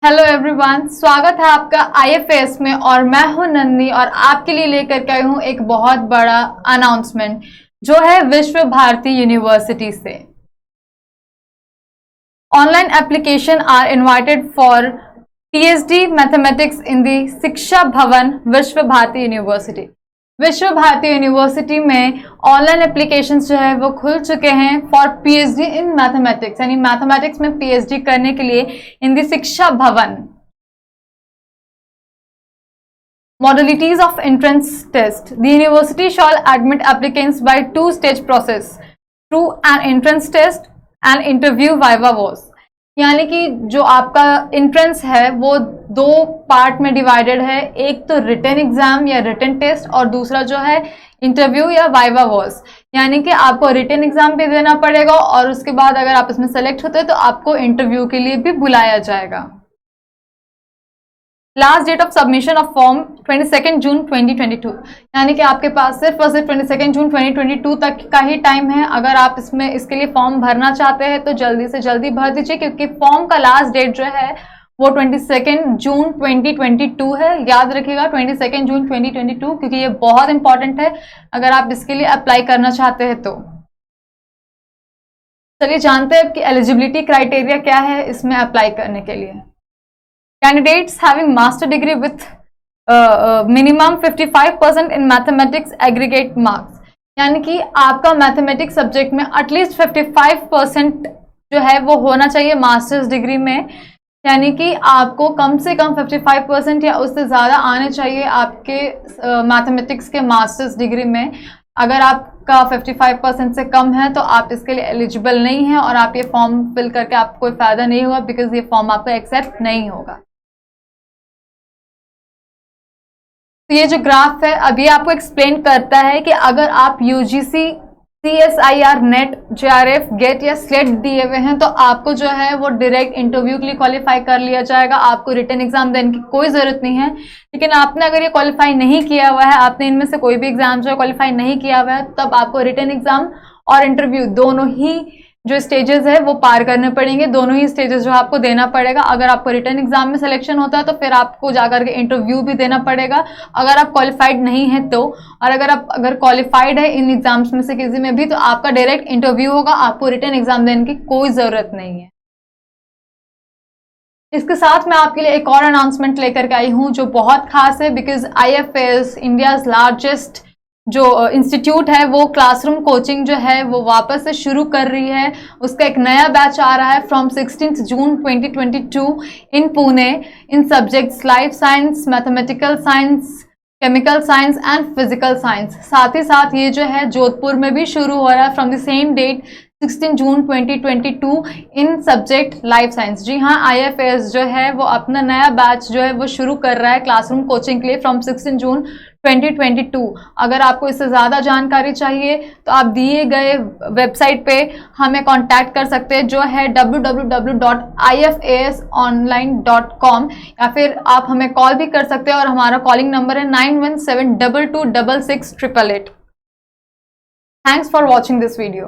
Hello everyone, स्वागत है आपका आईएफएस में। और मैं हूं नंदी और आपके लिए लेकर के आई हूं एक बहुत बड़ा अनाउंसमेंट जो है विश्व भारती यूनिवर्सिटी से। Online application are invited for PhD mathematics in the Shiksha Bhavan Vishwa Bharati university. Vishwa Bharati university में ऑनलाइन एप्लीकेशंस जो है वो खुल चुके हैं फॉर पीएचडी इन मैथमेटिक्स, यानी मैथमेटिक्स में पीएचडी करने के लिए इन दी शिक्षा भवन। Modalities of entrance test. The university shall admit applicants by two-stage process through an entrance test and interview viva voce. यानी कि जो आपका एंट्रेंस है वो दो पार्ट में डिवाइडेड है, एक तो रिटन एग्जाम या रिटन टेस्ट और दूसरा जो है इंटरव्यू या वाइवा वॉस। यानी कि आपको रिटन एग्जाम भी देना पड़ेगा और उसके बाद अगर आप इसमें सेलेक्ट होते हैं तो आपको इंटरव्यू के लिए भी बुलाया जाएगा। Last date of submission of form 22 June 2022, यानी कि आपके पास सिर्फ और सिर्फ 22 जून 2022 तक का ही टाइम है। अगर आप इसके लिए फॉर्म भरना चाहते हैं तो जल्दी से जल्दी भर दीजिए, क्योंकि फॉर्म का लास्ट डेट जो है वो 22 जून 2022 है। याद रखिएगा 22 जून 2022, क्योंकि ये बहुत इंपॉर्टेंट है अगर आप इसके लिए अप्लाई करना चाहते हैं तो। चलिए जानते हैं कि एलिजिबिलिटी क्राइटेरिया क्या है इसमें अप्लाई करने के लिए। Candidates having master degree with minimum 55% in mathematics aggregate marks, यानी कि आपका मैथमेटिक्स सब्जेक्ट में एटलीस्ट 55% जो है वो होना चाहिए मास्टर्स डिग्री में। यानी कि आपको कम से कम 55% या उससे ज़्यादा आने चाहिए आपके मैथमेटिक्स के मास्टर्स डिग्री में। अगर आपका 55% से कम है तो आप इसके लिए एलिजिबल नहीं है और आप ये फॉर्म फिल करके आपको कोई फ़ायदा नहीं होगा, बिकॉज ये फॉर्म आपका एक्सेप्ट नहीं होगा। तो ये जो ग्राफ है अभी आपको एक्सप्लेन करता है कि अगर आप UGC, CSIR, NET, JRF, GATE या स्लेट दिए हुए हैं तो आपको जो है वो डायरेक्ट इंटरव्यू के लिए क्वालिफाई कर लिया जाएगा। आपको रिटन एग्जाम देने की कोई ज़रूरत नहीं है। लेकिन आपने अगर ये क्वालिफाई नहीं किया हुआ है, आपने इनमें से कोई भी एग्जाम जो है क्वालिफाई नहीं किया हुआ है, तब आपको रिटन एग्जाम और इंटरव्यू दोनों ही जो स्टेजेस है वो पार करने पड़ेंगे। दोनों ही स्टेजेस जो आपको देना पड़ेगा। अगर आपको रिटन एग्जाम में सिलेक्शन होता है तो फिर आपको जाकर के इंटरव्यू भी देना पड़ेगा अगर आप क्वालिफाइड नहीं है तो। और अगर क्वालिफाइड है इन एग्जाम्स में से किसी में भी तो आपका डायरेक्ट इंटरव्यू होगा, आपको रिटन एग्जाम देने की कोई ज़रूरत नहीं है। इसके साथ मैं आपके लिए एक और अनाउंसमेंट लेकर के आई हूँ जो बहुत खास है, बिकॉज आईएफएस इंडियाज लार्जेस्ट जो इंस्टीट्यूट है वो क्लासरूम कोचिंग जो है वो वापस से शुरू कर रही है। उसका एक नया बैच आ रहा है from 16 June 2022 in Pune in subjects life science, mathematical science, chemical science and physical science. साथ ही साथ ये जो है जोधपुर में भी शुरू हो रहा है from the same date 16 June 2022 in subject life science. जी हाँ, आईएफएस जो है वो अपना नया बैच जो है वो शुरू कर रहा है क्लासरूम कोचिंग के लिए फ्रॉम 16 जून 2022। अगर आपको इससे ज़्यादा जानकारी चाहिए तो आप दिए गए वेबसाइट पे हमें कांटेक्ट कर सकते हैं जो है www.ifasonline.com, या फिर आप हमें कॉल भी कर सकते हैं और हमारा कॉलिंग नंबर है 9172266888। Thanks for watching this video.